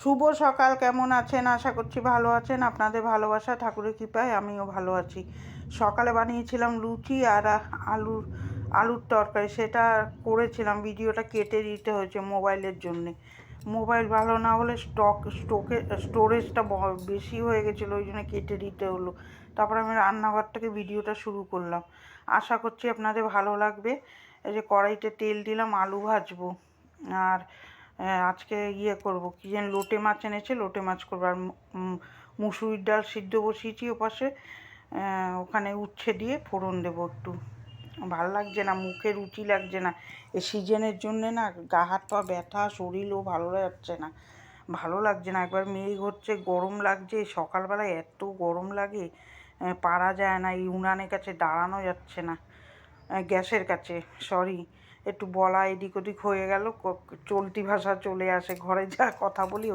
শুভ সকাল, কেমন আছেন? আশা করছি ভালো আছেন। আপনাদের ভালোবাসা ঠাকুরের কৃপায় আমিও ভালো আছি। সকালে বানিয়েছিলাম লুচি আর আলুর তরকারি, সেটা করেছিলাম। ভিডিওটা কেটে দিতে হয়েছে মোবাইলের জন্যে। মোবাইল ভালো না হলে স্টোরেজটা বেশি হয়ে গেছিলো, ওই জন্য কেটে দিতে হলো। তারপর আমি রান্নাঘর থেকে ভিডিওটা শুরু করলাম। আশা করছি আপনাদের ভালো লাগবে। এই যে কড়াইতে তেল দিলাম, আলু ভাজবো। আর আজকে করব, কী যেন লোটে মাছ এনেছে, লোটে মাছ করবো। আর মুসুরির ডাল সিদ্ধ বসিয়েছি ওপাশে, ওখানে উচ্ছে দিয়ে ফোড়ন দেবো একটু। ভাল লাগছে না, মুখে রুচি লাগছে না। এই সিজনের জন্যে না গা হাত পা ব্যথা, শরীরও ভালো যাচ্ছে না, ভালো লাগছে না। একবার মেঘ হচ্ছে, গরম লাগছে, সকালবেলায় এত গরম লাগে, পারা যায় না। এই উনানের কাছে দাঁড়ানো যাচ্ছে না, গ্যাসের কাছে, সরি, একটু বলা এদিক ওদিক হয়ে গেল, চলতি ভাষা চলে আসে, ঘরে যা কথা বলি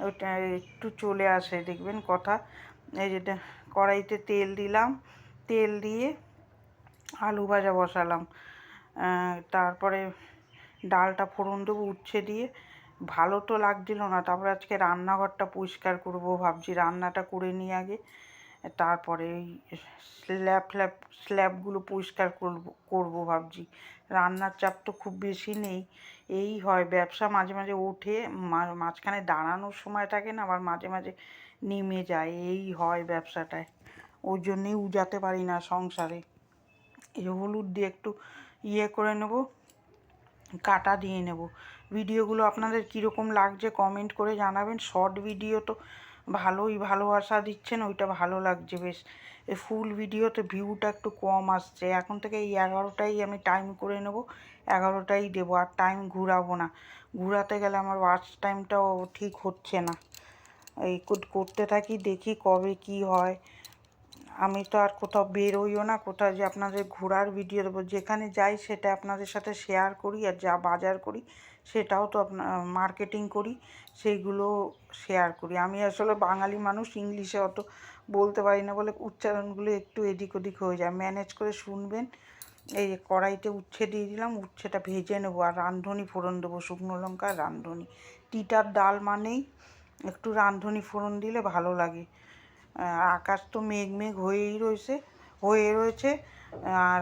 ওইটা একটু চলে আসে, দেখবেন কথা। এই যেটা কড়াইতে তেল দিলাম, তেল দিয়ে আলু ভাজা বসালাম। তারপরে ডালটা ফোড়ন দেবো উচ্ছে দিয়ে। ভালো তো লাগছিল না, তারপরে আজকে রান্নাঘরটা পরিষ্কার করবো ভাবছি। রান্নাটা করে নিয়ে আগে, তারপরে এই স্ল্যাবগুলো পরিষ্কার করবো ভাবছি। রান্নার চাপ তো খুব বেশি নেই, এই হয় ব্যবসা মাঝে মাঝে ওঠে, মাঝখানে দাঁড়ানোর সময় থাকে না, আবার মাঝে মাঝে নেমে যায়, এই হয় ব্যবসাটায়। ওই জন্যেই উজাতে পারি না সংসারে। এই হলুদ দিয়ে একটু করে নেব, কাটা দিয়ে নেব। ভিডিওগুলো আপনাদের কীরকম লাগছে কমেন্ট করে জানাবেন। শর্ট ভিডিও তো ভালোই ভালোবাসা দিচ্ছেন, ওইটা ভালো লাগছে বেশ। এই ফুল ভিডিওতে ভিউটা একটু কম আসছে। এখন থেকে এই 11টাই আমি টাইম করে নেব, 11টাই দেবো, আর টাইম ঘুরাবো না। ঘুরাতে গেলে আমার ওয়াচ টাইমটাও ঠিক হচ্ছে না। এই করতে থাকি, দেখি কবে কি হয়। আমি তো আর কোথাও বেরোইও না, কোথাও যে আপনাদের ঘোরার ভিডিও দেবো। যেখানে যাই সেটা আপনাদের সাথে শেয়ার করি, আর যা বাজার করি সেটাও তো মার্কেটিং করি, সেইগুলো শেয়ার করি। আমি আসলে বাঙালি মানুষ, ইংলিশে অত বলতে পারি না বলে উচ্চারণগুলো একটু এদিক ওদিক হয়ে যায়, ম্যানেজ করে শুনবেন। এই কড়াইতে উচ্ছে দিয়ে দিলাম, উচ্ছেটা ভেজে নেবো, আর রাঁধুনি ফোড়ন দেবো, শুকনো লঙ্কা রাঁধুনি। তিতার ডাল মানেই একটু রাঁধুনি ফোড়ন দিলে ভালো লাগে। আকাশ তো মেঘ মেঘ হয়ে রয়েছে। আর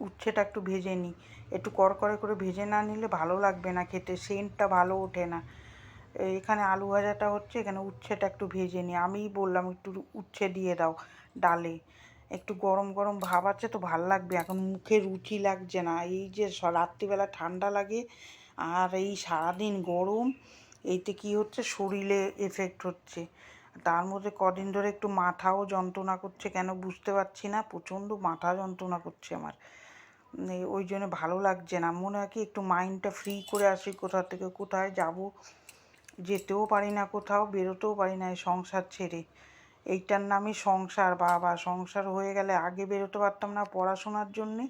উচ্ছেটা একটু ভেজে নিই, একটু কড়কড়ে করে ভেজে না নিলে ভালো লাগবে না খেতে, সেন্টটা ভালো ওঠে না। এখানে আলু ভাজাটা হচ্ছে, এখানে উচ্ছেটা একটু ভেজে নিই। আমিই বললাম একটু উচ্ছে দিয়ে দাও ডালে, একটু গরম গরম ভাব আছে তো ভাল লাগবে। এখন মুখে রুচি লাগছে না, এই যে রাত্রিবেলা ঠান্ডা লাগে আর এই সারাদিন গরম, এইতে কি হচ্ছে, শরীরে এফেক্ট হচ্ছে। তার মধ্যে কদিন ধরে একটু মাথাও যন্ত্রণা করছে, কেন বুঝতে পারছি না, প্রচণ্ড মাথা যন্ত্রণা করছে আমার। ওই জন্য ভালো লাগছে না, মনে হয় কি একটু মাইন্ডটা ফ্রি করে আসি। কোথা থেকে কোথায় যাব, যেতেও পারি না, কোথাও বেরোতেও পারি না এই সংসার ছেড়ে। এইটার নামই সংসার। বাবা, সংসার হয়ে গেলে আগে বেরোতে পারতাম না পড়াশোনার জন্যে,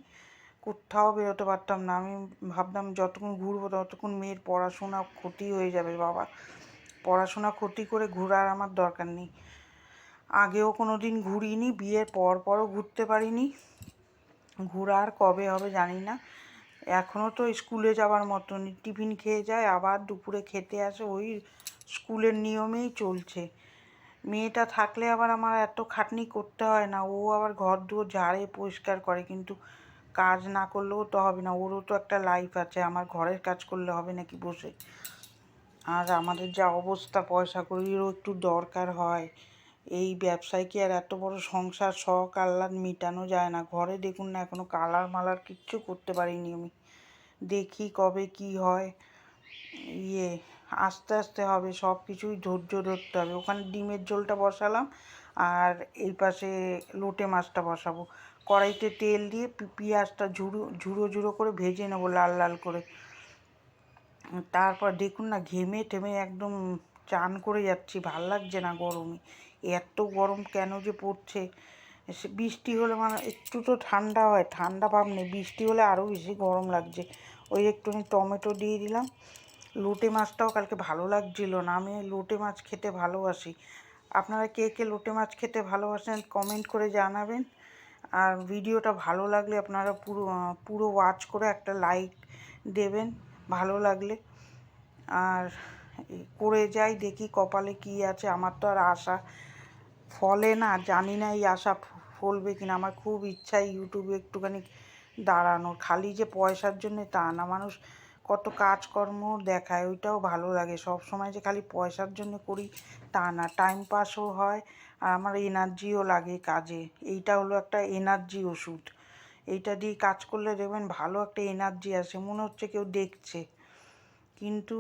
কোথাও বেরোতে পারতাম না। আমি ভাবতাম যতক্ষণ ঘুরবো ততক্ষণ মেয়ের পড়াশোনা ক্ষতি হয়ে যাবে। বাবা, পড়াশোনা ক্ষতি করে ঘোরার আমার দরকার নেই। আগেও কোনো দিন ঘুরিনি, বিয়ের পরও ঘুরতে পারিনি। ঘোরার কবে হবে জানি না। এখনও তো স্কুলে যাওয়ার মতন, টিফিন খেয়ে যায়, আবার দুপুরে খেতে আসে, ওই স্কুলের নিয়মেই চলছে। মেয়েটা থাকলে আবার আমার এত খাটনি করতে হয় না, ও আবার ঘর দুয়ার ঝাড়ে পরিষ্কার করে, কিন্তু কাজ না করলেও তো হবে না, ওরও তো একটা লাইফ আছে। আমার ঘরের কাজ করলে হবে নাকি বসে? আর আমাদের যা অবস্থা, পয়সা কড়িরও একটু দরকার হয়। এই ব্যবসায় কি আর এত বড় সংসার শখ আহ্লাদ মেটানো যায় না? ঘরে দেখুন না, এখনও কালার মালার কিচ্ছু করতে পারিনি আমি। দেখি কবে কি হয়। আস্তে আস্তে হবে, সব কিছুই ধৈর্য ধরতে হবে। ওখানে ডিমের ঝোলটা বসালাম, আর এই পাশে লোটে মাছটা বসাবো। কড়াইতে তেল দিয়ে পেঁয়াজটা ঝুড়ো ঝুড়ো করে ভেজে নেবো, লাল লাল করে। তারপর দেখুন না, ঘেমে টেমে একদম চান করে যাচ্ছি, ভাল লাগছে না গরমে। এত গরম কেন যে পড়ছে। বৃষ্টি হলে মানে একটু তো ঠান্ডা হয়, ঠান্ডা ভাব নেই। বৃষ্টি হলে আরও বেশি গরম লাগছে। ওই একটুখানি টমেটো দিয়ে দিলাম। লোটে মাছটাও কালকে ভালো লাগছিল না, আমি লোটে মাছ খেতে ভালোবাসি। আপনারা কে কে লোটে মাছ খেতে ভালোবাসেন কমেন্ট করে জানাবেন। আর ভিডিওটা ভালো লাগলে আপনারা পুরো ওয়াচ করে একটা লাইক দেবেন ভালো লাগলে। আর করে যাই, দেখি কপালে কী আছে। আমার তো আর আশা ফলে না, জানি না এই আশা ফলবে কিনা। আমার খুব ইচ্ছা ইউটিউবে একটুখানি দাঁড়ানোর, খালি যে পয়সার জন্যে তা না। মানুষ কত কাজকর্ম দেখায়, ওইটাও ভালো লাগে। সব সময় যে খালি পয়সার জন্য করি তা না, টাইম পাসও হয় আর আমার এনার্জিও লাগে কাজে। এইটা হলো একটা এনার্জি ওষুধ। এইটা দিয়ে কাজ করলে দেখবেন ভালো একটা এনার্জি আসে, মনে হচ্ছে কেউ দেখছে। কিন্তু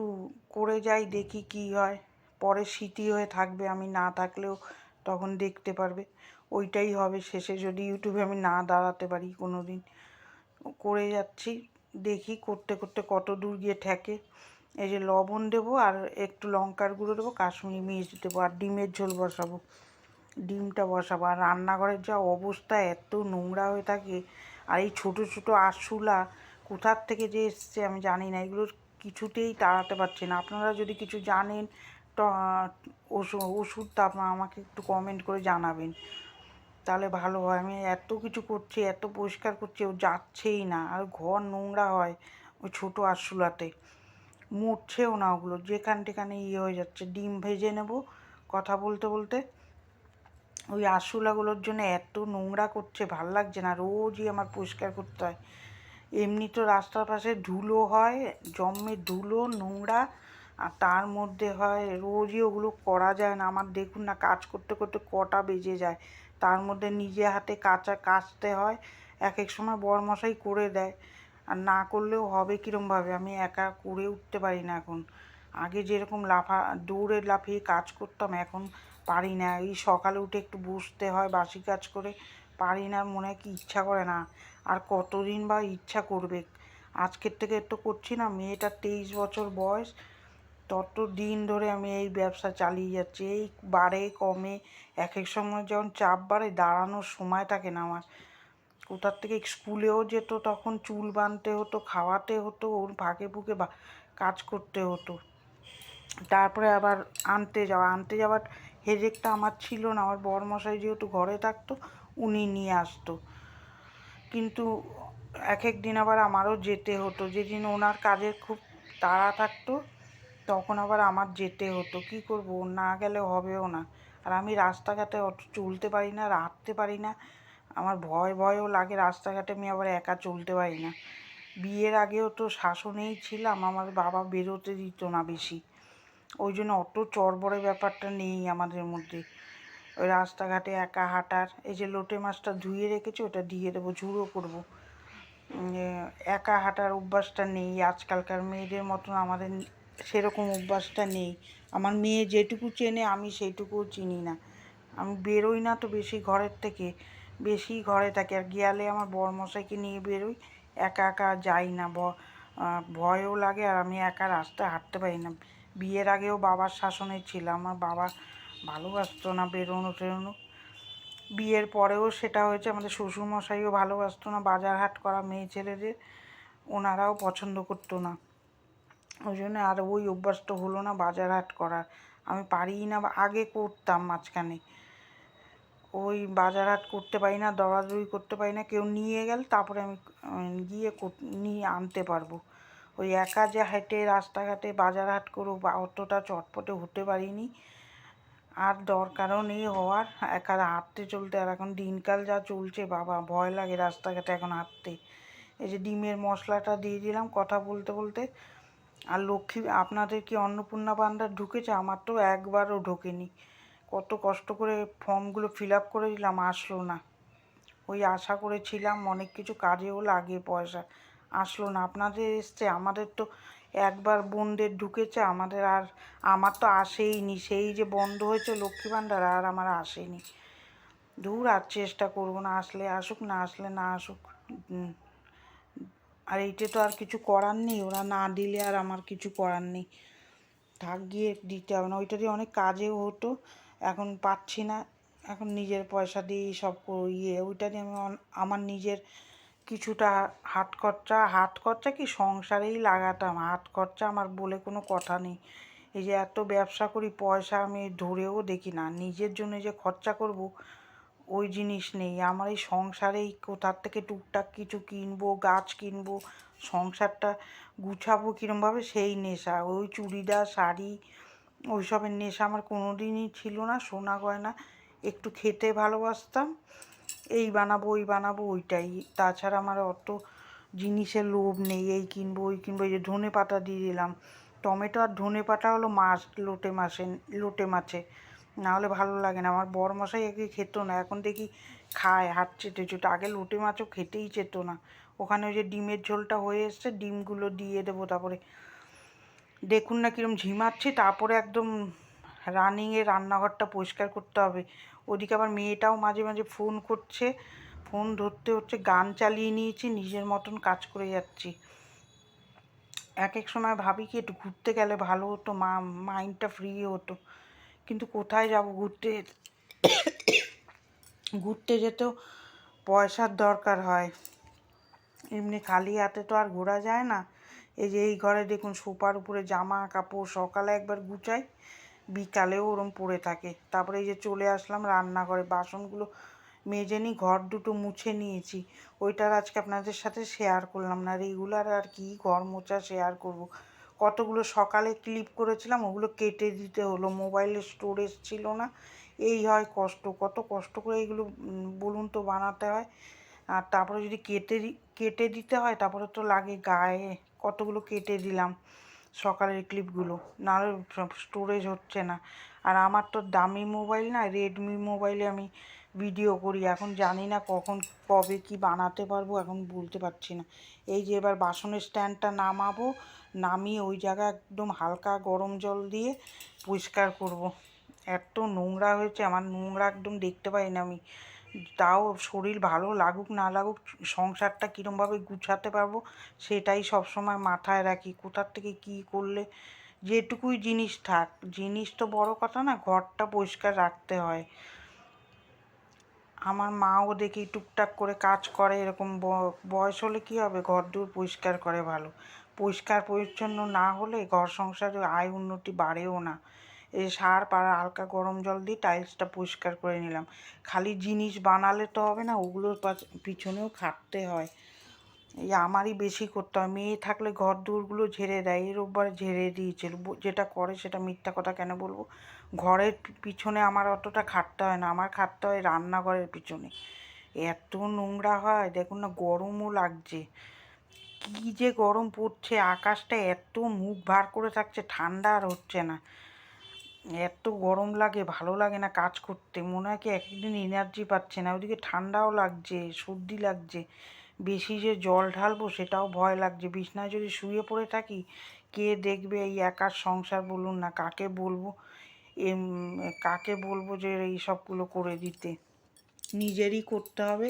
করে যাই, দেখি কি হয়। পরে স্মৃতি হয়ে থাকবে, আমি না থাকলেও তখন দেখতে পারবে। ওইটাই হবে শেষে, যদি ইউটিউবে আমি না দাঁড়াতে পারি কোনো দিন। করে যাচ্ছি, দেখি করতে করতে কত দূর গিয়ে ঠেকে। এই যে লবণ দেবো আর একটু লঙ্কার গুঁড়ো দেবো, কাশ্মীরি মির্চ দেবো আর ডিমের ঝোল বসাবো। ডিমটা বসাবো। আর রান্নাঘরের যা অবস্থা, এত নোংরা হয়ে থাকে। আর এই ছোটো ছোটো আরশোলা কোথার থেকে যে এসছে আমি জানি না, এগুলোর কিছুতেই তাড়াতে পারছি না। আপনারা যদি কিছু জানেন ওষুধ, তা আপনারা আমাকে একটু কমেন্ট করে জানাবেন, তাহলে ভালো হয়। আমি এত কিছু করছি, এত পরিষ্কার করছি, ও যাচ্ছেই না। আর ঘর নোংরা হয় ওই ছোটো আরশোলাতে, মরছেও না ওগুলো, যেখান টেখানে হয়ে যাচ্ছে। ডিম ভেজে নেব কথা বলতে বলতে। ওই আরশোলাগুলোর জন্য এত নোংরা করছে, ভাল লাগছে না, রোজই আমার পরিষ্কার করতে হয়। এমনি তো রাস্তার পাশে ধুলো হয়, জম্মের ধুলো নোংরা, আর তার মধ্যে হয় রোজই ওগুলো করা যায় না। আমার দেখুন না, কাজ করতে করতে কটা বেজে যায়, তার মধ্যে নিজে হাতে কাচতে হয়। এক এক সময় বরমশাই করে দেয়, আর না করলেও হবে কীরমভাবে, আমি একা করে উঠতে পারি না এখন। আগে যেরকম দৌড়ে লাফিয়ে কাজ করতাম, এখন পারি না। এই সকালে উঠে একটু বসতে হয় বাসি কাজ করে, পারি না, মনে হয় কি ইচ্ছা করে না। আর কতদিন বা ইচ্ছা করবে। আজকের থেকে তো করছি না, মেয়েটার 23 বছর বয়স, তত দিন ধরে আমি এই ব্যবসা চালিয়ে যাচ্ছি। এই বাড়ে কমে, এক এক সময় যখন চাপ বাড়ে দাঁড়ানোর সময় থাকে না আমার। কোথার থেকে স্কুলেও যেত, তখন চুল বাঁধতে হতো, খাওয়াতে হতো, ওর ফাঁকে ফুঁকে কাজ করতে হতো। তারপরে আবার আনতে যাওয়ার হেডেকটা আমার ছিল না। আমার বরমশাই যেহেতু ঘরে থাকতো, উনি নিয়ে আসতো। কিন্তু এক এক দিন আবার আমারও যেতে হতো, যেদিন ওনার কাজের খুব তাড়া থাকতো তখন আবার আমার যেতে হতো। কি করব, না গেলে হবেও না। আর আমি রাস্তাঘাটে অত চলতে পারি না, হাঁটতে পারি না। আমার ভয়ও লাগে, রাস্তাঘাটে আমি আবার একা চলতে পারি না। বিয়ের আগেও তো শাসনেই ছিলাম, আমার বাবা বেরোতে দিত না বেশি, ওই জন্য অত চড়বড়ে ব্যাপারটা নেই আমাদের মধ্যে। ওই রাস্তাঘাটে একা হাঁটার, এই যে লোটে মাছটা ধুয়ে রেখেছি ওটা দিয়ে দেবো, ঝুড়ো করবো। একা হাঁটার অভ্যাসটা নেই, আজকালকার মেয়েদের মতন আমাদের সেরকম অভ্যাসটা নেই। আমার মেয়ে যেটুকু চেনে আমি সেইটুকুও চিনি না। আমি বেরোই না তো বেশি ঘরের থেকে, বেশি ঘরে থাকি। আর গিয়ালে আমার বরমশাইকে নিয়ে বেরোই, একা একা যাই না, ভয়ও লাগে। আর আমি একা রাস্তায় হাঁটতে পারি না। বিয়ের আগেও বাবার শাসনে ছিলাম, আমার বাবা ভালোবাসতো না বেরোনো টেরোনো। বিয়ের পরেও সেটা হয়েছে, আমাদের শ্বশুরমশাইও ভালোবাসতো না বাজার হাট করা মেয়ে ছেলেদের, ওনারাও পছন্দ করতো না। ওই জন্য আর ওই অভ্যাসটা হলো না বাজার হাট করার, আমি পারিই না। আগে করতাম মাঝখানে, ওই বাজার হাট করতে পারি না, দৌড়াদৌড়ি করতে পারি না। কেউ নিয়ে গেলে তারপরে আমি গিয়ে নিয়ে আনতে পারবো। ওই একা যে হেঁটে রাস্তাঘাটে বাজার হাট করবো অতটা চটপটে হতে পারিনি, আর দরকারও নেই হওয়ার। একা হাঁটতে চলতে, আর এখন দিনকাল যা চলছে বাবা, ভয় লাগে রাস্তাঘাটে এখন হাঁটতে। এই যে ডিমের মশলাটা দিয়ে দিলাম কথা বলতে বলতে। আর আপনাদের কি অন্নপূর্ণা ভাণ্ডার ঢুকেছে? আমার তো একবারও ঢোকেনি। কত কষ্ট করে ফর্মগুলো ফিল আপ করে দিলাম, আসলো না। ওই আশা করেছিলাম অনেক কিছু কাজেও লাগে পয়সা, আসলো না। আপনাদের এসছে, আমাদের তো একবার বোনদের ঢুকেছে, আমাদের আর আমার তো আসেইনি। সেই যে বন্ধ হয়েছে লক্ষ্মী ভাণ্ডার, আর আমার আসেনি। দূর, আর চেষ্টা করবো না, আসলে আসুক, না আসলে না আসুক। আর এইটা তো আর কিছু করার নেই, ওরা না দিলে আর আমার কিছু করার নেই, থাক গিয়ে দিতে হবে না। ওইটা দিয়ে অনেক কাজেও হতো, এখন পাচ্ছি না। এখন নিজের পয়সা দিয়েই সব ওইটা দিয়ে আমি আমার নিজের কিছুটা হাত খরচা কি সংসারেই লাগাতাম, হাত খরচা আমার বলে কোনো কথা নেই। এই যে এত ব্যবসা করি, পয়সা আমি ধরেও দেখি না, নিজের জন্য যে খরচা করব ওই জিনিস নেই আমার। এই সংসারেই কোথার থেকে টুকটাক কিছু কিনবো, গাছ কিনবো, সংসারটা গুছাবো কীরমভাবে, সেই নেশা। ওই চুড়িদার শাড়ি ওইসবের নেশা আমার কোনো দিনই ছিল না। সোনা গয়না, একটু খেতে ভালোবাসতাম, এই বানাবো ওই বানাবো ওইটাই। তাছাড়া আমার অত জিনিসের লোভ নেই, এই কিনবো ওই কিনবো। এই যে ধনে পাতা দিয়ে দিলাম, টমেটো আর ধনে পাতা হলো মাছ লোটে মাছে, না হলে ভালো লাগে না। আমার বরমশাই আগে খেত না, এখন দেখি খায় হাত চেটে চুটে। আগে লোটে মাছও খেতেই চেত না। ওখানে ওই যে ডিমের ঝোলটা হয়ে এসছে, ডিমগুলো দিয়ে দেবো। তারপরে দেখুন না কীরকম ঝিমাচ্ছি, তারপরে একদম রানিংয়ে রান্নাঘরটা পরিষ্কার করতে হবে। ওদিকে আবার মেয়েটাও মাঝে মাঝে ফোন করছে, ফোন ধরতে হচ্ছে। গান চালিয়ে নিয়েছি, নিজের মতন কাজ করে যাচ্ছি। এক এক সময় ভাবি কি একটু ঘুরতে গেলে ভালো হতো, মাইন্ডটা ফ্রি হতো, কিন্তু কোথায় যাব ঘুরতে? ঘুরতে যেতেও পয়সার দরকার হয়, এমনি খালি হাতে তো আর ঘোরা যায় না। এই যে এই ঘরে দেখুন সোফার উপরে জামা কাপড় সকালে একবার গুছাই, বিকালেও ওরম পড়ে থাকে। তারপরে এই যে চলে আসলাম রান্নাঘরে, বাসনগুলো মেজে নিই, ঘর দুটো মুছে নিয়েছি। ওইটার আজকে আপনাদের সাথে শেয়ার করলাম না, রেগুলার আর কি ঘর মোছা শেয়ার করব। কতগুলো সকালে ক্লিপ করেছিলাম, ওগুলো কেটে দিতে হলো, মোবাইলে স্টোরেজ ছিল না। এই হয় কষ্ট, কত কষ্ট করে এইগুলো বলুন তো বানাতে হয়। আর তারপরে যদি কেটে দিতে হয়, তারপরে তো লাগে গায়ে। কতগুলো কেটে দিলাম সকালের ক্লিপগুলো, নাহলে স্টোরেজ হচ্ছে না। আর আমার তো দামি মোবাইল না, রেডমি মোবাইলে আমি ভিডিও করি। এখন জানি না কখন কবে কি বানাতে পারবো, এখন বলতে পারছি না। এই যে এবার বাসনের স্ট্যান্ডটা নামাবো, নামিয়ে ওই জায়গা একদম হালকা গরম জল দিয়ে পরিষ্কার করব। এত নোংরা হয়েছে আমার, নোংরা একদম দেখতে পাই না আমি। তাও শরীর ভালো লাগুক না লাগুক, সংসারটা কীরমভাবে গুছাতে পারবো সেটাই সবসময় মাথায় রাখি। কোথার থেকে কি করলে যেটুকুই জিনিস থাক, জিনিস তো বড় কথা না, ঘরটা পরিষ্কার রাখতে হয়। আমার মাও দেখি টুকটাক করে কাজ করে, এরকম বয়স হলে কী হবে, ঘর দূর পরিষ্কার করে ভালো। পরিষ্কার পরিচ্ছন্ন না হলে ঘর সংসারে আয় উন্নতি বাড়েও না। এই সার পাড়া হালকা গরম জল দিয়ে টাইলসটা পরিষ্কার করে নিলাম। খালি জিনিস বানালে তো হবে না, ওগুলোর পিছনেও খাটতে হয়। এই আমারই বেশি করতে হয়। মেয়ে থাকলে ঘর দূরগুলো ঝেড়ে দেয়, এই রোববার ঝেড়ে দিয়েছিল। যেটা করে সেটা মিথ্যা কথা কেন বলবো। ঘরের পিছনে আমার অতটা খাটতে হয় না, আমার খাটতে হয় রান্নাঘরের পিছনে। এত নোংরা হয় দেখুন না, গরমও লাগছে। কী যে গরম পড়ছে, আকাশটা এত মুখ ভার করে থাকছে, ঠান্ডা আর হচ্ছে না। এত গরম লাগে, ভালো লাগে না কাজ করতে, মনে হয় কি একদিন এনার্জি পাচ্ছে না। ওইদিকে ঠান্ডাও লাগছে, সর্দি লাগছে। বেশি যে জল ঢালবো সেটাও ভয় লাগছে। বিছনায় যদি শুয়ে পড়ে থাকি, কে দেখবে এই একার সংসার বলুন না, কাকে বলবো? কাকে বলবো যে এই সবগুলো করে দিতে? নিজেরই করতে হবে।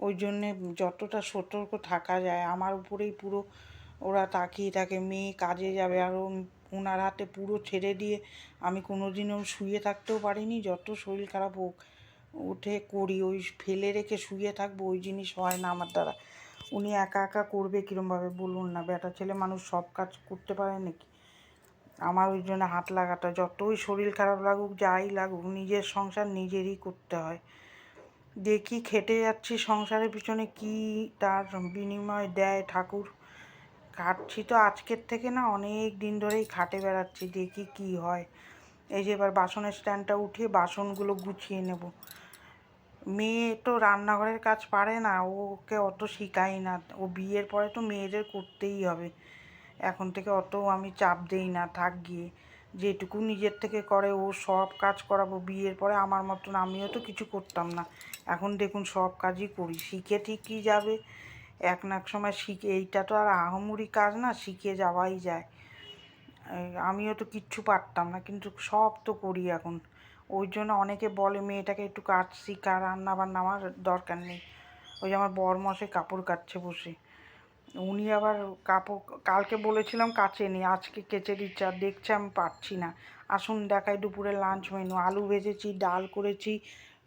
ওই জন্যে যতটা সতর্ক থাকা যায়, আমার উপরেই পুরো ওরা তাকিয়ে থাকে। মেয়ে কাজে যাবে, আর ওনার হাতে পুরো ছেড়ে দিয়ে আমি কোনো দিনও শুয়ে থাকতেও পারিনি, যত শরীর খারাপ হোক। উঠে করি, ওই ফেলে রেখে শুয়ে থাকবো ওই জিনিস হয় না আমার দ্বারা। উনি একা একা করবে কীরমভাবে বলুন না? বেটা ছেলে মানুষ সব কাজ করতে পারে নাকি? আমার ওই জন্য হাত লাগাতে, যতই শরীর খারাপ লাগুক যাই লাগুক, নিজের সংসার নিজেরই করতে হয়। দেখি খেটে যাচ্ছি সংসারের পিছনে, কি তার বিনিময় দেয় ঠাকুর। খাটছি তো আজকের থেকে না, অনেক দিন ধরেই খাটে বেড়াচ্ছি, দেখি কি হয়। এই যে এবার বাসনের স্ট্যান্ডটা উঠিয়ে বাসনগুলো গুছিয়ে নেব। মেয়ে তো রান্নাঘরের কাজ পারে না, ওকে অত শিখাই না। ও বিয়ের পরে তো মেয়েদের করতেই হবে, এখন থেকে অত আমি চাপ দেই না, থাক গিয়ে। যেটুকু নিজের থেকে করে ও সব কাজ করাবো। বিয়ের পরে আমার মতন আমিও তো কিছু করতাম না, এখন দেখুন সব কাজই করি। শিখে ঠিকই যাবে, এক না এক সময় শিখে, এইটা তো আর আহামরি কাজ না, শিখে যাওয়াই যায়। আমিও তো কিচ্ছু পারতাম না, কিন্তু সব তো করি এখন। ওই জন্য অনেকে বলে মেয়েটাকে একটু কাজ শিখা, রান্না বান্না। আমার দরকার নেই। ওই যে আমার বরমশাই কাপড় কাচছে বসে, উনি আবার কাপড় কালকে বলেছিলাম কাচেনি, আজকে কেচে দিচ্ছে। আর দেখছে আমি পারছি না। আসুন দেখাই দুপুরের লাঞ্চ মেনু। আলু ভেজেছি, ডাল করেছি,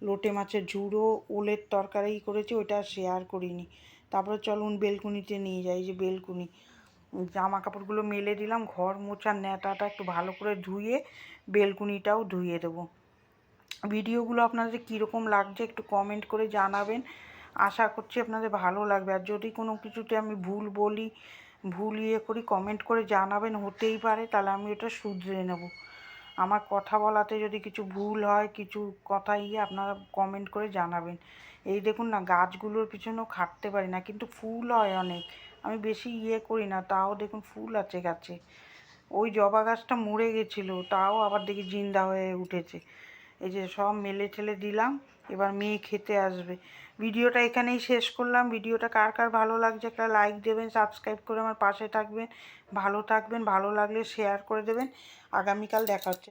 লোটে মাছের ঝুড়ো, ওলের তরকারি করেছি, ওইটা শেয়ার করিনি। তারপরে চলুন বেলকুনিতে নিয়ে যাই। যে বেলকুনি, জামা কাপড়গুলো মেলে দিলাম, ঘর মোছার ন্যাটাটা একটু ভালো করে ধুয়ে বেলকুনিটাও ধুয়ে দেবো। ভিডিওগুলো আপনাদের কীরকম লাগছে একটু কমেন্ট করে জানাবেন। আশা করছি আপনাদের ভালো লাগবে। আর যদি কোনো কিছুতে আমি ভুল বলি, ভুল করি, কমেন্ট করে জানাবেন, হতেই পারে, তাহলে আমি ওটা শুধরে নেব। আমার কথা বলাতে যদি কিছু ভুল হয়, কিছু কথা আপনারা কমেন্ট করে জানাবেন। এই দেখুন না, গাছগুলোর পিছনেও খাটতে পারি না, কিন্তু ফুল হয় অনেক। আমি বেশি করি না, তাও দেখুন ফুল আছে গাছে। ওই জবা গাছটা মরে গেছিলো, তাও আবার দেখি জিন্দা হয়ে উঠেছে। এই যে সব মেলে ঠেলে দিলাম, এবার মেয়ে খেতে আসবে। ভিডিওটা এখানেই শেষ করলাম। ভিডিওটা কার কার ভালো লাগছে একটা লাইক দেবেন, সাবস্ক্রাইব করে আমার পাশে থাকবেন। ভালো থাকবেন, ভালো লাগলে শেয়ার করে দেবেন। আগামীকাল দেখা হচ্ছে।